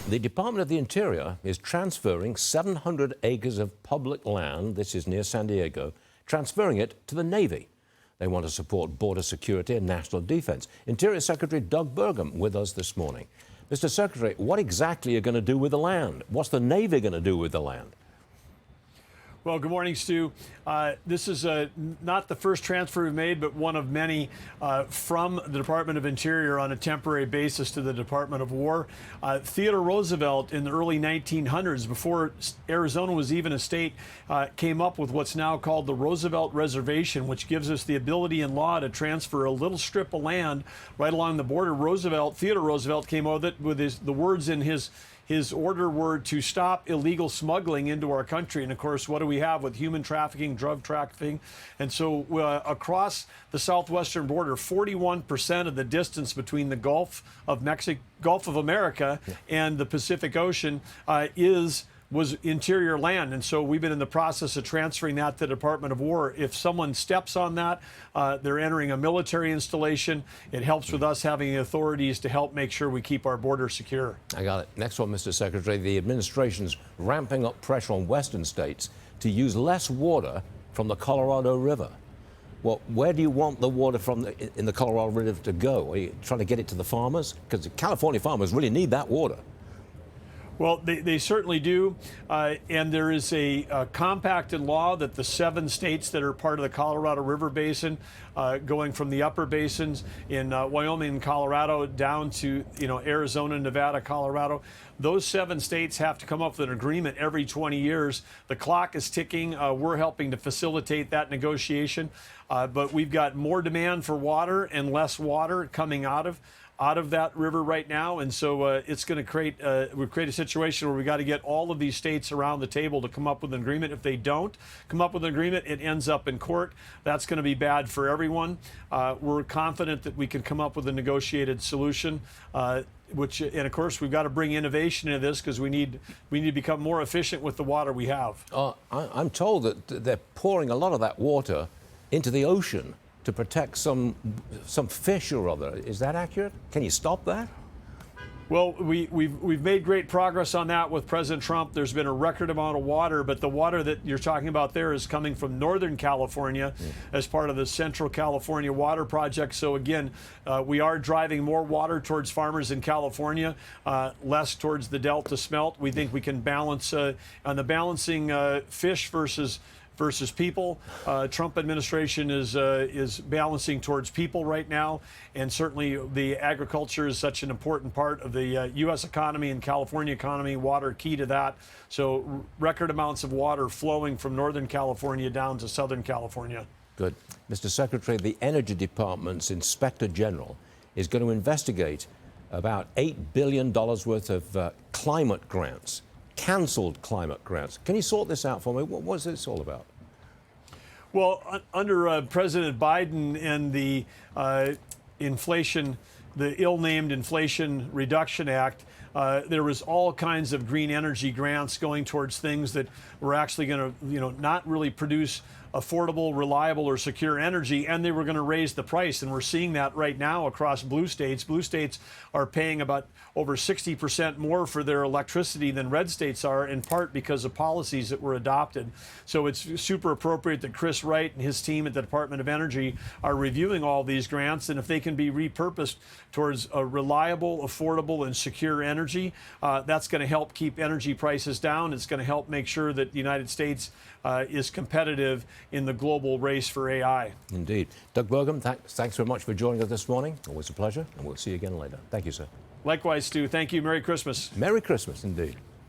The Department of the Interior is transferring 700 acres of public land, this is near San Diego, transferring it to the Navy. They want to support border security and national defense. Interior Secretary Doug Burgum with us this morning. Mr. Secretary, what exactly are you going to do with the land? What's the Navy going to do with the land? Well, good morning, Stu. This is not the first transfer we've made, but one of many from the Department of Interior on a temporary basis to the Department of War. Theodore Roosevelt in the early 1900s, before Arizona was even a state, came up with what's now called the Roosevelt Reservation, which gives us the ability in law to transfer a little strip of land right along the border. Theodore Roosevelt came up with the words in his order were to stop illegal smuggling into our country. And of course, what do we have with human trafficking, drug trafficking? And so across the southwestern border, 41% of the distance between the Gulf of America and the Pacific Ocean was interior land. And so we've been in the process of transferring that to the Department of War. If someone steps on that, they're entering a military installation. It helps with us having the authorities to help make sure we keep our border secure. I got it. Next one, Mr. Secretary. The administration's ramping up pressure on western states to use less water from the Colorado River. Well, where do you want the water in the Colorado River to go? Are you trying to get it to the farmers? Because the California farmers really need that water. Well, they certainly do, and there is a compact in law that the 7 states that are part of the Colorado River Basin, going from the upper basins in Wyoming and Colorado down to Arizona, Nevada, Colorado, those 7 states have to come up with an agreement every 20 years. The clock is ticking. We're helping to facilitate that negotiation, but we've got more demand for water and less water coming out of that river right now, and so it's going to create a situation where we got to get all of these states around the table to come up with an agreement. If they don't come up with an agreement, it ends up in court. That's going to be bad for everyone. We're confident that we can come up with a negotiated solution. And of course, we've got to bring innovation into this because we need to become more efficient with the water we have. I'm told that they're pouring a lot of that water into the ocean to protect some fish or other. Is that accurate? Can you stop that? Well, we've made great progress on that with President Trump. There's been a record amount of water, but the water that you're talking about there is coming from Northern California as part of the Central California Water Project. So again, we are driving more water towards farmers in California, less towards the Delta smelt. We think we can balance on the balancing fish versus people. Trump administration is balancing towards people right now, and certainly the agriculture is such an important part of the U.S. economy and California economy. Water key to that. So record amounts of water flowing from Northern California down to Southern California. Good. Mr. Secretary, the Energy Department's Inspector General is going to investigate about $8 billion worth of climate grants, cancelled climate grants. Can you sort this out for me? What is this all about? Well, under President Biden and the ill-named Inflation Reduction Act, there was all kinds of green energy grants going towards things that were actually going to, not really produce affordable, reliable, or secure energy, and they were going to raise the price. And we're seeing that right now across blue states. Blue states are paying about over 60% more for their electricity than red states are, in part because of policies that were adopted. So it's super appropriate that Chris Wright and his team at the Department of Energy are reviewing all these grants, and if they can be repurposed towards a reliable, affordable, and secure energy, that's going to help keep energy prices down. It's going to help make sure that the United States is competitive in the global race for AI. Indeed. Doug Burgum, thanks very much for joining us this morning. Always a pleasure, and we'll see you again later. Thank you, sir. Likewise, Stu. Thank you. Merry Christmas. Merry Christmas, indeed.